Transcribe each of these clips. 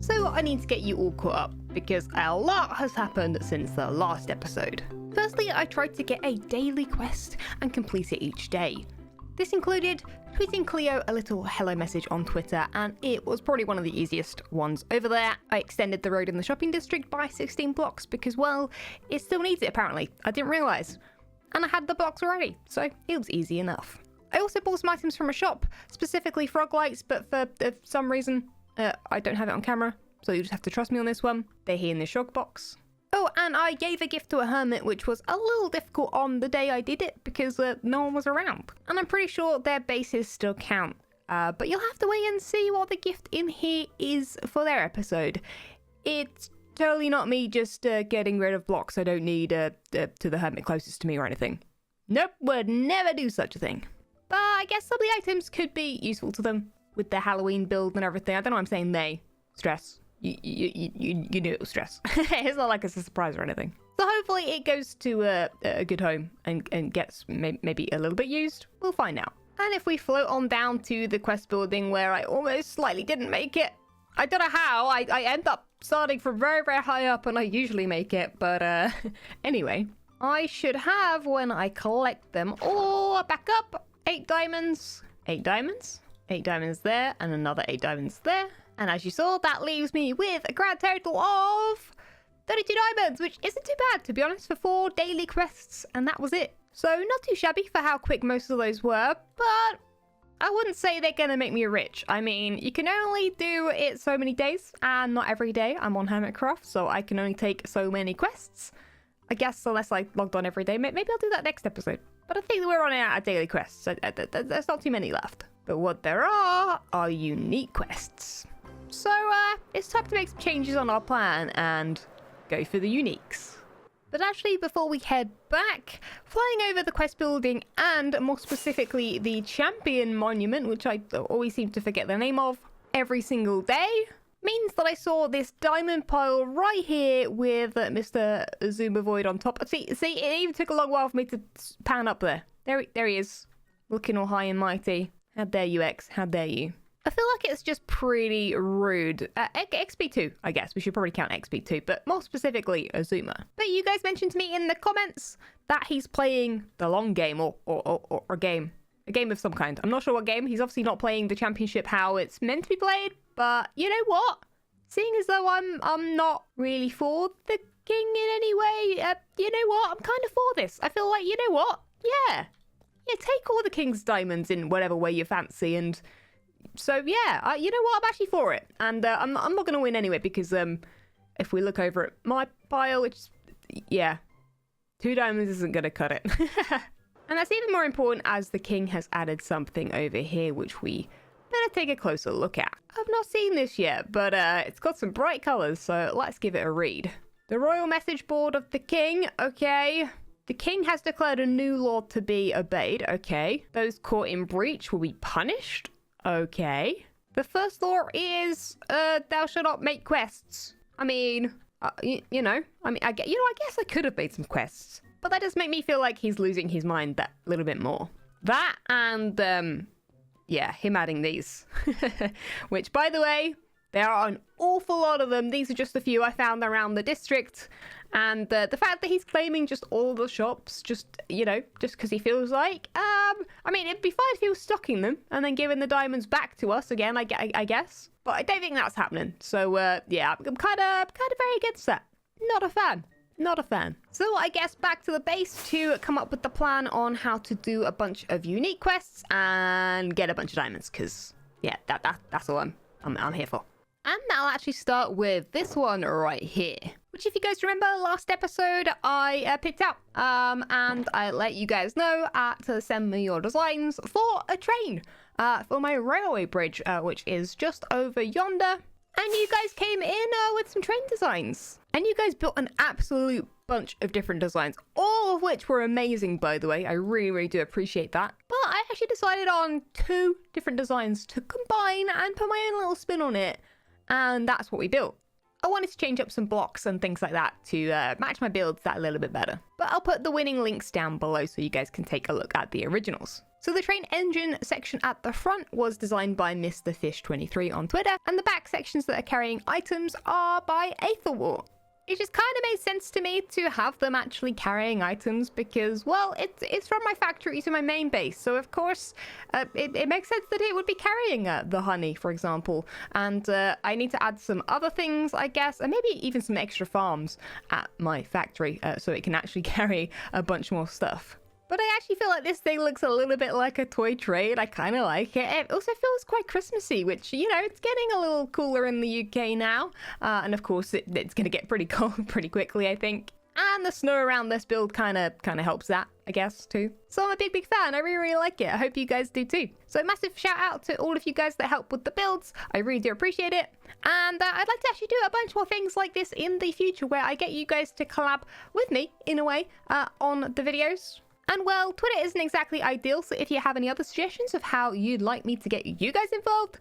So I need to get you all caught up, because a lot has happened since the last episode. Firstly, I tried to get a daily quest and complete it each day. This included tweeting Cleo a little hello message on Twitter, and it was probably one of the easiest ones over there. I extended the road in the shopping district by 16 blocks because, well, it still needs it apparently. I didn't realise. And I had the blocks already, so it was easy enough. I also bought some items from a shop, specifically frog lights, but for some reason, I don't have it on camera, so you just have to trust me on this one. They're here in the shop box. Oh, and I gave a gift to a hermit, which was a little difficult on the day I did it because no one was around. And I'm pretty sure their bases still count. But you'll have to wait and see what the gift in here is for their episode. It's totally not me just getting rid of blocks I don't need to the hermit closest to me or anything. Nope, would never do such a thing. But I guess some of the items could be useful to them with their Halloween build and everything. I don't know why I'm saying they. Stress. You knew it was stress. It's not like it's a surprise or anything. So hopefully it goes to a good home and gets maybe a little bit used. We'll find out. And if we float on down to the quest building where I almost slightly didn't make it. I don't know how. I end up starting from very, very high up and I usually make it. But anyway, I should have, when I collect them all back up, 8 diamonds. 8 diamonds. 8 diamonds there and another 8 diamonds there. And as you saw, that leaves me with a grand total of 32 diamonds, which isn't too bad, to be honest, for 4 daily quests, and that was it. So not too shabby for how quick most of those were, but I wouldn't say they're gonna make me rich. I mean, you can only do it so many days, and not every day. I'm on Hermitcraft, so I can only take so many quests. I guess unless I logged on every day, maybe I'll do that next episode. But I think that we're running out of daily quests, so there's not too many left. But what there are unique quests. So, it's time to make some changes on our plan and go for the uniques. But actually, before we head back, flying over the quest building and more specifically the champion monument, which I always seem to forget the name of, every single day, means that I saw this diamond pile right here with Mr. Xisuma Void on top. See, it even took a long while for me to pan up there. There he is, looking all high and mighty. How dare you, X? How dare you? I feel like it's just pretty rude. XP2, I guess. We should probably count XP2, but more specifically, Xisuma. But you guys mentioned to me in the comments that he's playing the long game or a game. A game of some kind. I'm not sure what game. He's obviously not playing the championship how it's meant to be played, but you know what? Seeing as though I'm not really for the king in any way, you know what? I'm kind of for this. I feel like, you know what? Yeah, take all the king's diamonds in whatever way you fancy, and so yeah, you know what? I'm actually for it, and I'm not going to win anyway because if we look over at my pile, it's yeah, 2 diamonds isn't going to cut it. And that's even more important as the king has added something over here, which we better take a closer look at. I've not seen this yet, but it's got some bright colors, so let's give it a read. The royal message board of the king. Okay. The king has declared a new law to be obeyed. Okay. Those caught in breach will be punished. Okay. The first law is thou shalt not make quests. I mean, I guess I could have made some quests, but that does make me feel like he's losing his mind that little bit more. That and yeah, him adding these, which by the way, there are an awful lot of them. These are just a few I found around the district. And the fact that he's claiming just all the shops, just because he feels like, I mean, it'd be fine if he was stocking them and then giving the diamonds back to us again, I guess. But I don't think that's happening. So, yeah, I'm kind of very against that. Not a fan. Not a fan. So I guess back to the base to come up with the plan on how to do a bunch of unique quests and get a bunch of diamonds. Because, yeah, that's all I'm here for. And I'll actually start with this one right here, which if you guys remember last episode, I picked out and I let you guys know to send me your designs for a train, for my railway bridge, which is just over yonder. And you guys came in with some train designs. And you guys built an absolute bunch of different designs, all of which were amazing, by the way. I really, really do appreciate that. But I actually decided on 2 different designs to combine and put my own little spin on it. And that's what we built. I wanted to change up some blocks and things like that to match my builds that a little bit better. But I'll put the winning links down below so you guys can take a look at the originals. So the train engine section at the front was designed by MrFish23 on Twitter, and the back sections that are carrying items are by Aetherwart. It just kind of made sense to me to have them actually carrying items because, well, it's from my factory to my main base. So, of course, it makes sense that it would be carrying the honey, for example. And I need to add some other things, I guess, and maybe even some extra farms at my factory so it can actually carry a bunch more stuff. But I actually feel like this thing looks a little bit like a toy train. I kind of like it. It also feels quite Christmassy, which, you know, it's getting a little cooler in the UK now. And of course, it's going to get pretty cold pretty quickly, I think. And the snow around this build kind of helps that, I guess, too. So I'm a big fan. I really like it. I hope you guys do too. So massive shout out to all of you guys that help with the builds. I really do appreciate it. And I'd like to actually do a bunch more things like this in the future where I get you guys to collab with me, in a way, on the videos. And well, Twitter isn't exactly ideal, so if you have any other suggestions of how you'd like me to get you guys involved,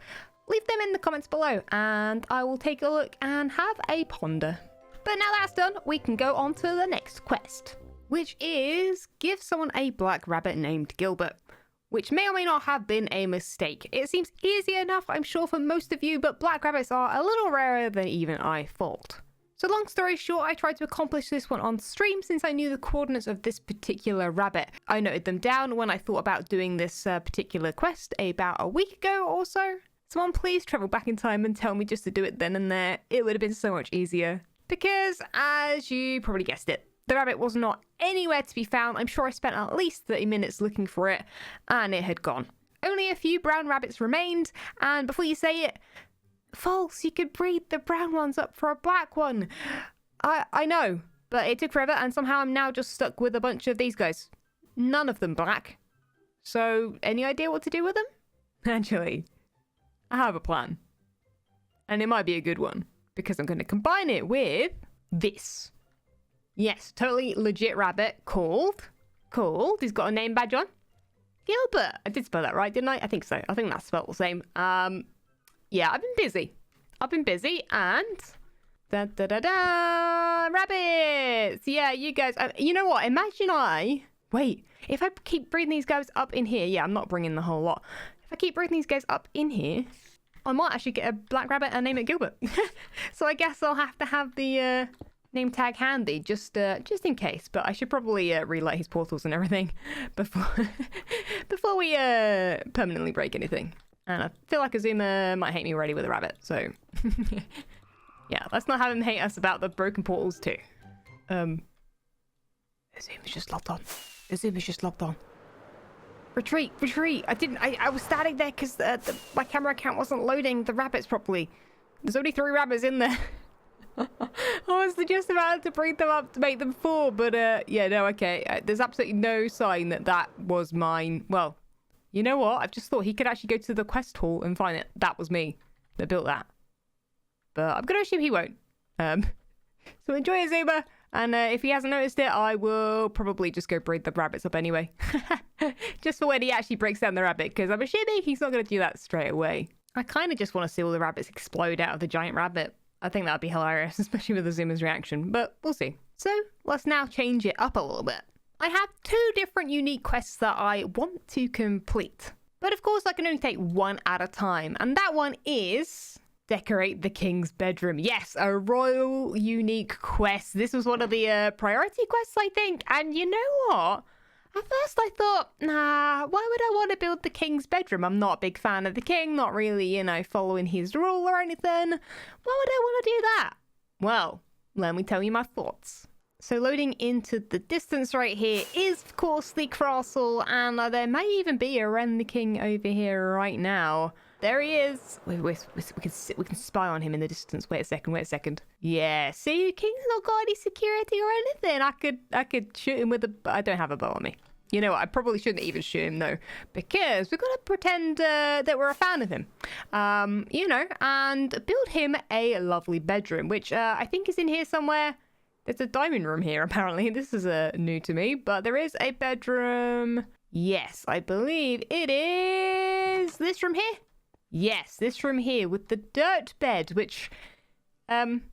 leave them in the comments below, and I will take a look and have a ponder. But now that's done, we can go on to the next quest, which is give someone a black rabbit named Gilbert, which may or may not have been a mistake. It seems easy enough, I'm sure, for most of you, but black rabbits are a little rarer than even I thought. So long story short, I tried to accomplish this one on stream since I knew the coordinates of this particular rabbit. I noted them down when I thought about doing this particular quest about a week ago or so. Someone please travel back in time and tell me just to do it then and there. It would have been so much easier. Because, as you probably guessed it, the rabbit was not anywhere to be found. I'm sure I spent at least 30 minutes looking for it, and it had gone. Only a few brown rabbits remained, and before you say it, false, you could breed the brown ones up for a black one. I know, but it took forever and somehow I'm now just stuck with a bunch of these guys. None of them black. So, any idea what to do with them? Actually, I have a plan. And it might be a good one, because I'm going to combine it with this. Yes, totally legit rabbit called, he's got a name badge on. Gilbert. I did spell that right, didn't I? I think so. I think that's spelled the same. Yeah, I've been busy and rabbits. Yeah, you guys, you know what? Imagine if I keep breeding these guys up in here. Yeah, I'm not bringing the whole lot. If I keep breeding these guys up in here, I might actually get a black rabbit and name it Gilbert. So I guess I'll have to have the name tag handy just in case. But I should probably relight his portals and everything before we permanently break anything. And I feel like Xisuma might hate me already with a rabbit, so... yeah, let's not have him hate us about the broken portals too. Xusuma's just logged on. Retreat! I was standing there because my camera account wasn't loading the rabbits properly. There's only 3 rabbits in there. I was just about to breed them up to make them 4, but yeah, no, okay. There's absolutely no sign that was mine. Well... You know what? I've just thought he could actually go to the quest hall and find it. That was me that built that. But I'm going to assume he won't. So enjoy Xisuma. And if he hasn't noticed it, I will probably just go breed the rabbits up anyway. Just for when he actually breaks down the rabbit. Because I'm assuming he's not going to do that straight away. I kind of just want to see all the rabbits explode out of the giant rabbit. I think that would be hilarious, especially with Xusuma's reaction. But we'll see. So let's now change it up a little bit. I have 2 different unique quests that I want to complete. But of course I can only take one at a time. And that one is decorate the king's bedroom. Yes, a royal unique quest. This was one of the priority quests, I think. And you know what? At first I thought, nah, why would I want to build the king's bedroom? I'm not a big fan of the king, not really, you know, following his rule or anything. Why would I want to do that? Well, let me tell you my thoughts. So loading into the distance right here is, of course, the castle, and there may even be a Ren the King over here right now. There he is. Wait, we can spy on him in the distance. Wait a second. Yeah, see, the King's not got any security or anything. I could shoot him with a... I don't have a bow on me. You know what? I probably shouldn't even shoot him, though, because we've got to pretend that we're a fan of him. You know, and build him a lovely bedroom, which I think is in here somewhere. There's a diamond room here, apparently. This is new to me, but there is a bedroom. Yes, I believe it is this room here. Yes, this room here with the dirt bed, which I'm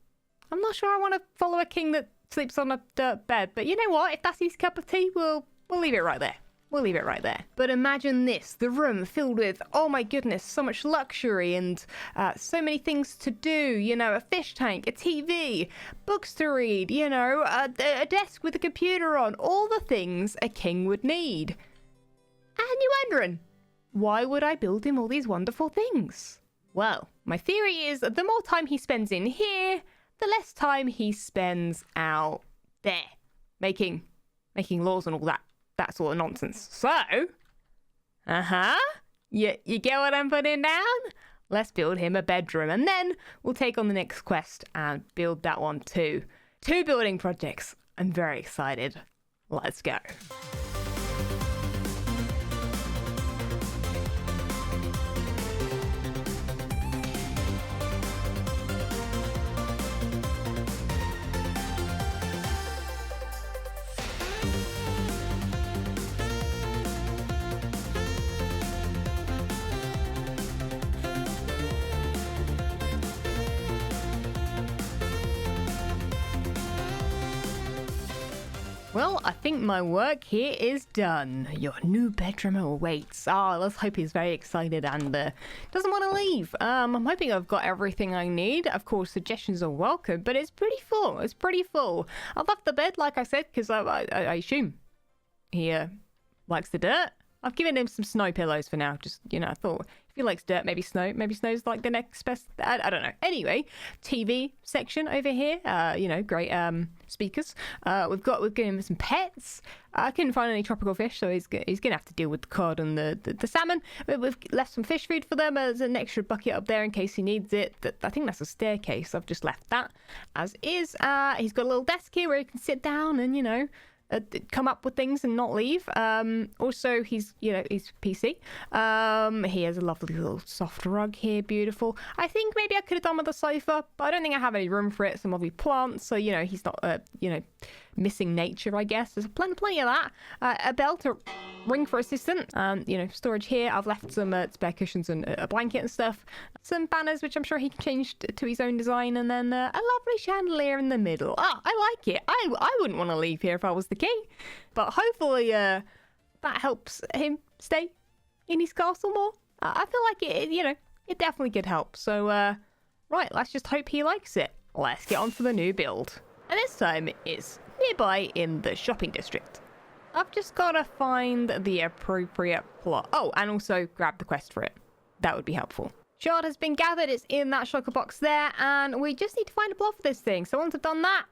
not sure I want to follow a king that sleeps on a dirt bed. But you know what? If that's his cup of tea, we'll leave it right there. we'll leave it right there. But imagine this, the room filled with, oh my goodness, so much luxury and so many things to do, you know, a fish tank, a TV, books to read, you know, a desk with a computer on, all the things a king would need. And you're wondering, why would I build him all these wonderful things? Well, my theory is that the more time he spends in here, the less time he spends out there, making laws and all that sort of nonsense. So, you get what I'm putting down? Let's build him a bedroom, and then we'll take on the next quest and build that one too. 2 building projects. I'm very excited. Let's go. Well, I think my work here is done. Your new bedroom awaits. Let's hope he's very excited and doesn't want to leave. I'm hoping I've got everything I need. Of course, suggestions are welcome, but it's pretty full. It's pretty full. I left the bed, like I said, because I assume he likes the dirt. I've given him some snow pillows for now. Just, you know, I thought if he likes dirt, maybe snow. Maybe snow's like the next best. I don't know. Anyway, TV section over here. You know, great speakers. We've given him some pets. I couldn't find any tropical fish, so he's gonna have to deal with the cod and the salmon. We've left some fish food for them as an extra bucket up there in case he needs it. I think that's a staircase. I've just left that as is. He's got a little desk here where he can sit down and, you know, come up with things and not leave. Also, he's PC. He has a lovely little soft rug here, beautiful. I think maybe I could have done with a sofa, but I don't think I have any room for it. Some lovely plants, so, you know, he's not, you know, missing nature, I guess. There's plenty of that. A belt, a ring for assistant. You know, storage here. I've left some spare cushions and a blanket and stuff. Some banners, which I'm sure he can change to his own design, and then a lovely chandelier in the middle. I like it. I wouldn't want to leave here if I was the king, but hopefully that helps him stay in his castle more. I feel like it, you know, it definitely could help. So right, let's just hope he likes it. Let's get on to the new build, and this time it's nearby in the shopping district. I've just got to find the appropriate plot. Oh, and also grab the quest for it. That would be helpful. Shard has been gathered. It's in that shulker box there, and we just need to find a plot for this thing. So once I've done that,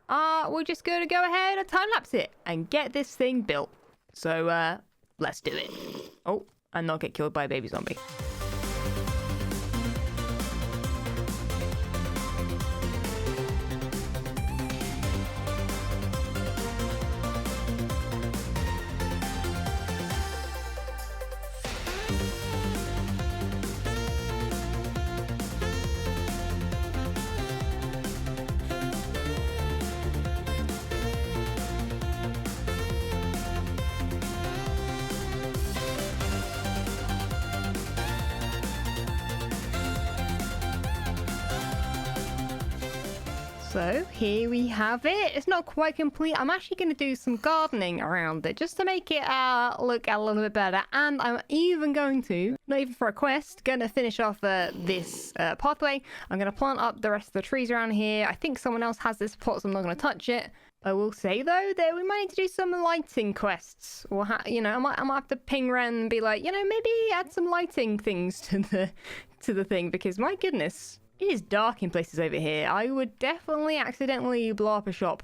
we're just going to go ahead and time-lapse it and get this thing built. So let's do it. Oh, and not get killed by a baby zombie. So here we have it. It's not quite complete. I'm actually going to do some gardening around it just to make it look a little bit better. And I'm even going to, not even for a quest, going to finish off this pathway. I'm going to plant up the rest of the trees around here. I think someone else has this plot, so I'm not going to touch it. I will say though that we might need to do some lighting quests, or you know, I might have to ping Ren and be like, you know, maybe add some lighting things to the thing, because my goodness, it is dark in places over here. I would definitely accidentally blow up a shop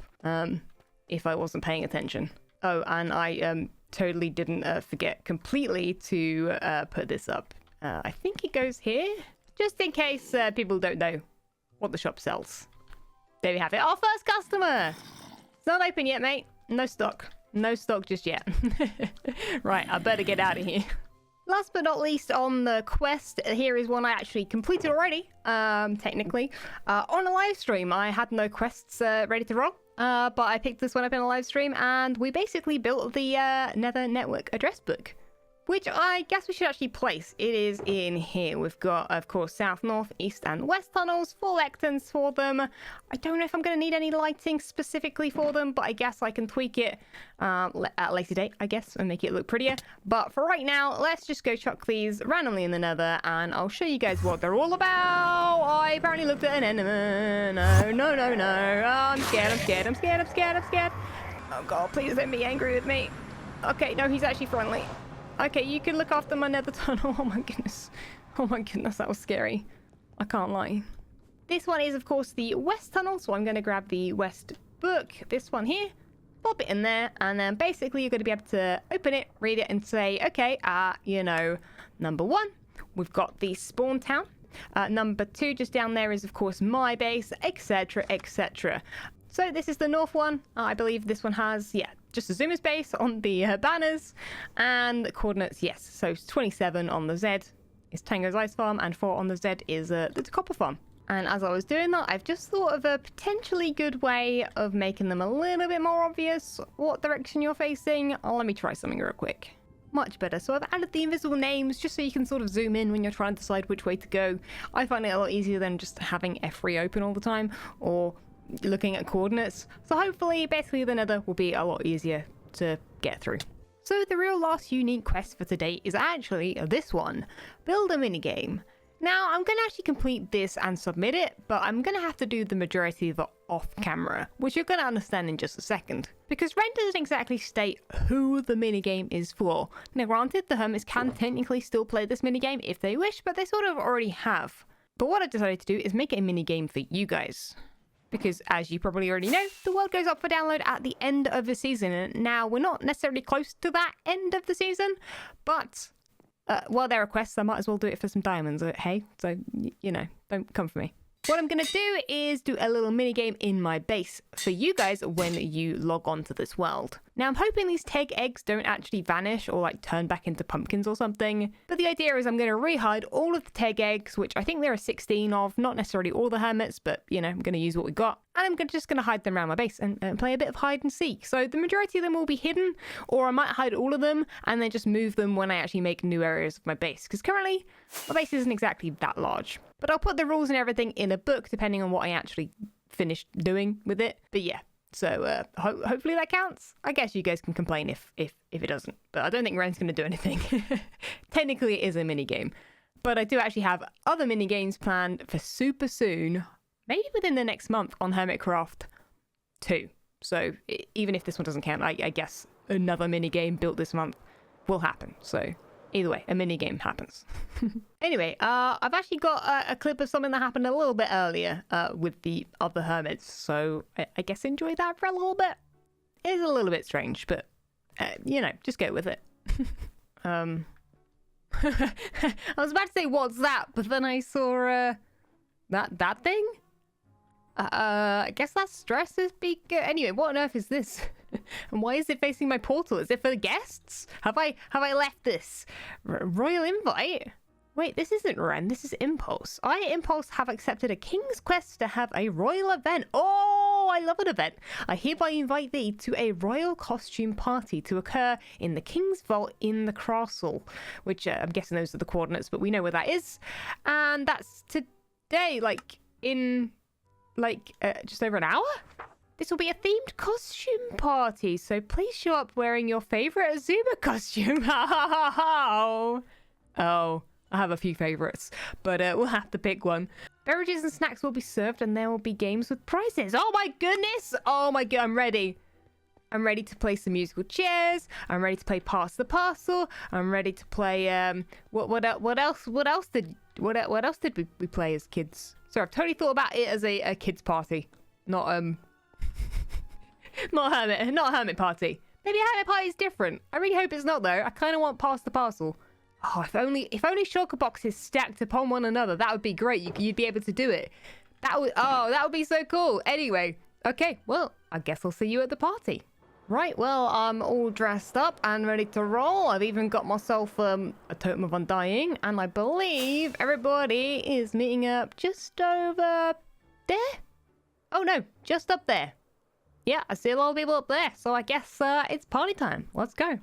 if I wasn't paying attention. Oh, and I totally didn't forget completely to put this up. I think it goes here, just in case people don't know what the shop sells. There we have it. Our first customer. It's not open yet, mate. No stock. No stock just yet. Right, I better get out of here. Last but not least on the quest, here is one I actually completed already, technically. On a live stream, I had no quests ready to roll, but I picked this one up in a live stream, and we basically built the Nether network address book. which I guess we should actually place. It is in here. We've got, of course, south, north, east, and west tunnels, 4 lecterns for them. I don't know if I'm going to need any lighting specifically for them, but I guess I can tweak it at a later date, I guess, and make it look prettier. But for right now, let's just go chuck these randomly in the nether, and I'll show you guys what they're all about. I apparently looked at an enderman. No. Oh, I'm scared. Oh, God, please don't be angry with me. Okay, no, he's actually friendly. Okay, you can look after my nether tunnel. Oh my goodness, that was scary. I can't lie. This one is, of course, the west tunnel, so I'm going to grab the west book, this one here, pop it in there, and then basically you're going to be able to open it, read it, and say, okay, number 1, we've got the spawn town. Number 2, just down there, is, of course, my base, etc., etc. So this is the north one. I believe this one has, just Xizuma's base on the banners, and the coordinates, yes. So 27 on the Z is Tango's ice farm, and 4 on the Z is the copper farm. And as I was doing that, I've just thought of a potentially good way of making them a little bit more obvious what direction you're facing. Let me try something real quick. Much better. So I've added the invisible names just so you can sort of zoom in when you're trying to decide which way to go. I find it a lot easier than just having F3 open all the time, or looking at coordinates. So hopefully, basically, the nether will be a lot easier to get through. So the real last unique quest for today is actually this one. Build a minigame. Now, I'm going to actually complete this and submit it, but I'm going to have to do the majority of it off camera, which you're going to understand in just a second. Because Ren doesn't exactly state who the minigame is for. Now, granted, the Hermits can technically still play this minigame if they wish, but they sort of already have. But what I decided to do is make it a minigame for you guys. Because, as you probably already know, the world goes up for download at the end of the season. And now, we're not necessarily close to that end of the season, but while there are quests, I might as well do it for some diamonds, hey? So, don't come for me. What I'm going to do is do a little minigame in my base for you guys when you log on to this world. Now, I'm hoping these teg eggs don't actually vanish or turn back into pumpkins or something. But the idea is I'm going to re-hide all of the teg eggs, which I think there are 16 of, not necessarily all the hermits, but, I'm going to use what we got. And I'm just going to hide them around my base and play a bit of hide and seek. So the majority of them will be hidden, or I might hide all of them and then just move them when I actually make new areas of my base. Because currently, my base isn't exactly that large. But I'll put the rules and everything in a book depending on what I actually finish doing with it. But yeah, so hopefully that counts. I guess you guys can complain if it doesn't. But I don't think Ren's going to do anything. Technically, it is a minigame. But I do actually have other minigames planned for super soon. Maybe within the next month on Hermitcraft 2. So even if this one doesn't count, I guess another minigame built this month will happen. So either way, a minigame happens. Anyway, I've actually got a clip of something that happened a little bit earlier with the other hermits. So I guess enjoy that for a little bit. It's a little bit strange, but, just go with it. I was about to say, what's that? But then I saw that thing? I guess that's stress is big. Anyway, what on earth is this? And why is it facing my portal? Is it for the guests? Have I left this? Royal invite? Wait, this isn't Ren, this is Impulse. I, Impulse, have accepted a king's quest to have a royal event. Oh, I love an event. I hereby invite thee to a royal costume party to occur in the king's vault in the castle. Which, I'm guessing those are the coordinates, but we know where that is. And that's today, just over an hour? This will be a themed costume party, so please show up wearing your favourite Xisuma costume. Oh, I have a few favourites, but we'll have to pick one. Beverages and snacks will be served, and there will be games with prizes. Oh my goodness! Oh my god, I'm ready. I'm ready to play some musical chairs. I'm ready to play Pass the Parcel. I'm ready to play what else did we play as kids? So I've totally thought about it as a kids party, not not a hermit party. Maybe a hermit party is different. I really hope it's not though. I kind of want Pass the Parcel. Oh, if only shulker boxes stacked upon one another, that would be great. You'd be able to do it. That would be so cool. Anyway, okay, well, I guess I'll see you at the party. Right, well, I'm all dressed up and ready to roll. I've even got myself a totem of undying, and I believe everybody is meeting up just over there. Oh no, just up there. Yeah, I see a lot of people up there, so I guess it's party time. Let's go.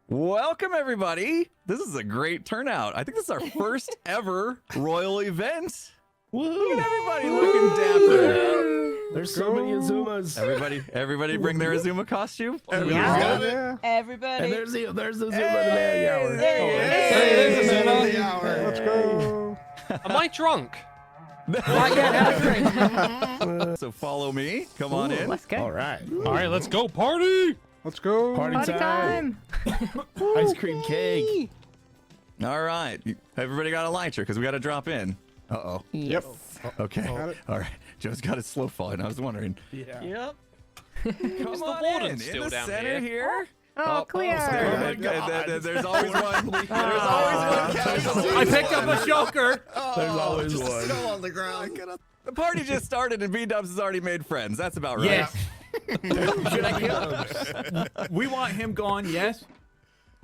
Welcome, everybody. This is a great turnout. I think this is our first ever royal event. Woo. Look at everybody looking dapper. There's so many Xizumas. Everybody bring their Xisuma costume. Yeah. Everybody. And there's the Xisuma in the hour. Hey, Xisuma. let's go. Am I drunk? Not yet, have a drink. So follow me. Come on in. Let's go. All right. All right, let's go party. Let's go. Party time. Ice cream cake. All right. Everybody got a lighter because we got to drop in. Uh-oh. Yes. Okay. Got it. All right. Joe's got it slow falling. I was wondering. Yeah. Yep. Come Is the on warden in. still In the down center here. Oh, clear. There, Oh my God. There's always one. There's always one casualty. I picked up a joker. There's always one. on the ground. The party just started and B-Dubs has already made friends. That's about right. Yes. Should I kill? We want him gone, yes?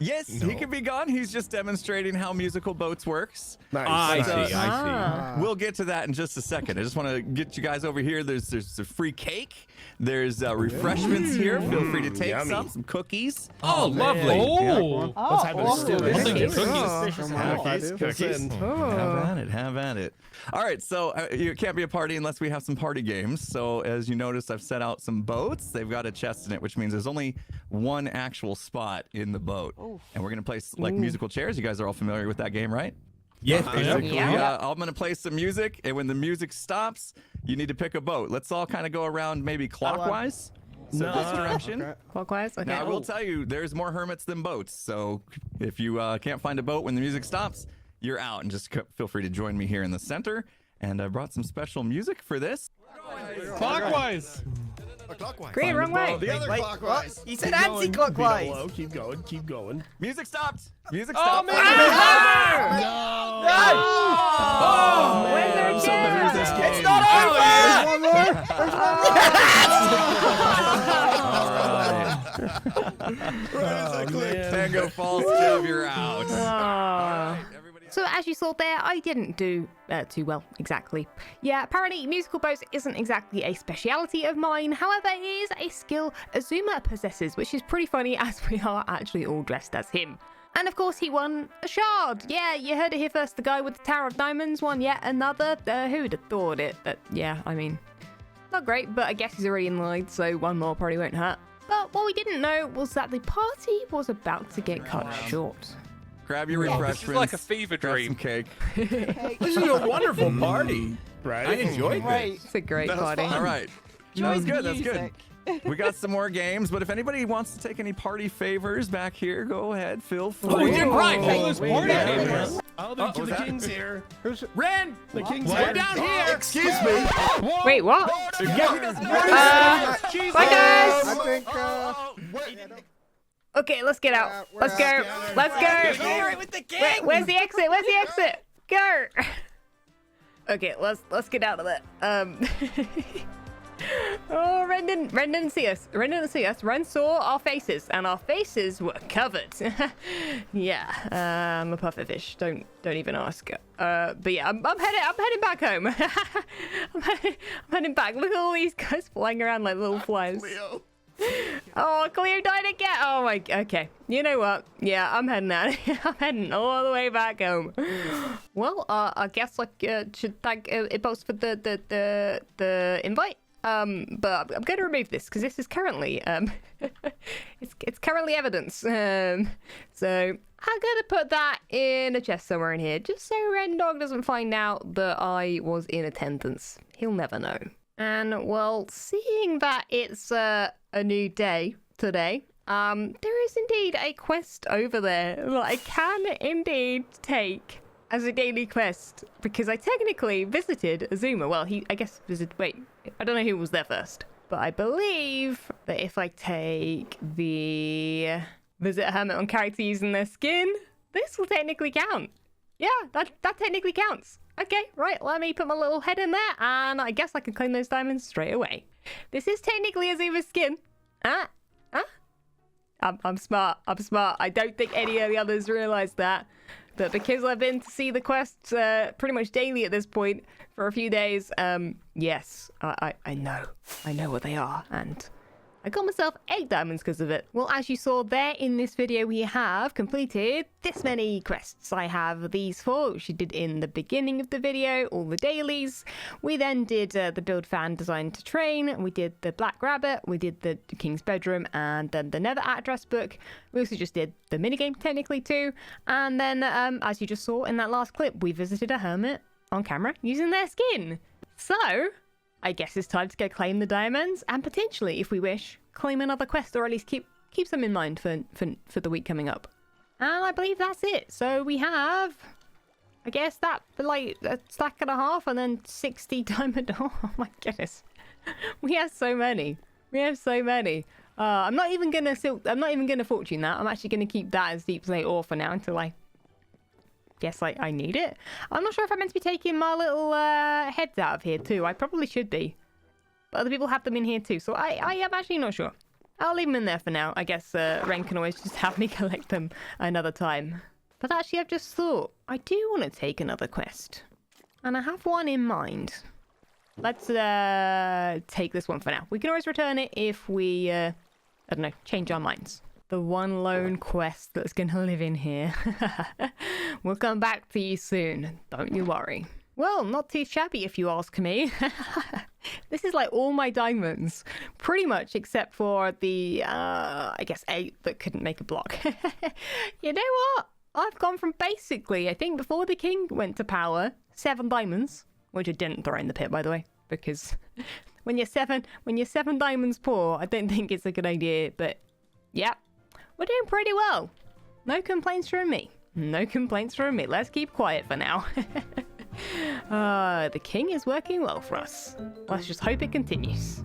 Yes, he can be gone. He's just demonstrating how musical boats works. Nice. I see. We'll get to that in just a second. I just want to get you guys over here. There's a free cake. There's refreshments here. Feel free to take yummy. some cookies. Oh, lovely. Oh. Let's have a stew. I'll take your Cookies. cookies. Cookies. Have at it. Have at it. All right, so it can't be a party unless we have some party games. So as you notice, I've set out some boats. They've got a chest in it, which means there's only one actual spot in the boat. And we're going to place like musical chairs. You guys are all familiar with that game, right? Yes, Basically, Yeah. I'm going to play some music, and when the music stops, you need to pick a boat. Let's all kind of go around maybe clockwise. So this direction. Okay. Clockwise? Okay. Now, I will tell you, there's more hermits than boats. So if you can't find a boat when the music stops, you're out. And just feel free to join me here in the center. And I brought some special music for this. Clockwise. Clockwise. Green, wrong way. The other clockwise. He said anti-clockwise. Keep going. Keep going. Music stopped. Music Oh, stopped. man. Where's our So chair? there's this game. It's not over. One more. Tango Falls, Jeff, you're out. So as you saw there, I didn't do too well, exactly. Yeah, apparently musical boats isn't exactly a speciality of mine. However, it is a skill Xisuma possesses, which is pretty funny as we are actually all dressed as him. And of course, he won a shard. Yeah, you heard it here first. The guy with the Tower of Diamonds won yet another. Who would have thought it? But yeah, I mean, not great, but I guess he's already in the lead, so one more probably won't hurt. But what we didn't know was that the party was about to get cut short. Grab your refreshments. This is like a fever grab dream. some cake. This is a wonderful party. Right? I enjoyed Right. this. It's a great party. All right. That was good. That's good. Music. We got some more games, but if anybody wants to take any party favors back here, go ahead. Feel free. Oh, we did right. All those party Yeah. favors. Oh, the king's here. Who's Ren, The king's we're here. down here. Excuse me. Wait, what? I Bye, guys. think. Okay, let's get out. we're Let's go. out. Let's go. Alright with the king. Where's the exit? Where's the exit? Go. Okay, let's get out of there. Oh, Ren didn't see us. Ren didn't see us. Ren saw our faces, and our faces were covered. Yeah, I'm a pufferfish. Don't even ask. But yeah, I'm heading back home. I'm heading back. Look at all these guys flying around like little flies. Oh, Cleo died again. Oh my. Okay. You know what? Yeah, I'm heading out. I'm heading all the way back home. Well, I guess should thank Ibos for the invite. But I'm going to remove this because this is currently it's currently evidence. So I'm going to put that in a chest somewhere in here, just so Rendog doesn't find out that I was in attendance. He'll never know. And well, seeing that it's a new day today, there is indeed a quest over there that I can indeed take as a daily quest, because I technically visited Xisuma. Well, wait, I don't know who was there first, but I believe that if I take the visit a hermit on character using their skin, this will technically count. Yeah, that technically counts. Okay, right, let me put my little head in there, and I guess I can claim those diamonds straight away. This is technically Xuma's skin. I'm smart. I don't think any of the others realize that. But because I've been to see the quests pretty much daily at this point for a few days, yes, I know what they are, and I got myself 8 diamonds because of it. Well, as you saw there in this video, we have completed this many quests. I have these 4, which we did in the beginning of the video, all the dailies. We then did the build fan design to train. We did the black rabbit. We did the king's bedroom and then the nether address book. We also just did the minigame technically too. And then, as you just saw in that last clip, we visited a hermit on camera using their skin. So I guess it's time to go claim the diamonds and potentially, if we wish, claim another quest, or at least keep some in mind for the week coming up. And I believe that's it. So we have, I guess, that like a stack and a half and then 60 diamond. Oh my goodness, we have so many. We have so many. I'm not even gonna fortune that. I'm actually gonna keep that as deep slate ore for now until I guess I need it. I'm not sure if I'm meant to be taking my little heads out of here too. I probably should be. But other people have them in here too, so I am actually not sure. I'll leave them in there for now. I guess Ren can always just have me collect them another time. But actually, I've just thought, I do want to take another quest. And I have one in mind. Let's take this one for now. We can always return it if we, I don't know, change our minds. The one lone quest that's gonna live in here. We'll come back to you soon, don't you worry. Well, not too shabby if you ask me. This is like all my diamonds, pretty much except for the, I guess 8 that couldn't make a block. You know what? I've gone from basically, I think before the king went to power, 7 diamonds, which I didn't throw in the pit by the way, because when you're 7 diamonds poor, I don't think it's a good idea, but yeah. We're doing pretty well. No complaints from me. No complaints from me. Let's keep quiet for now. The king is working well for us. Let's just hope it continues.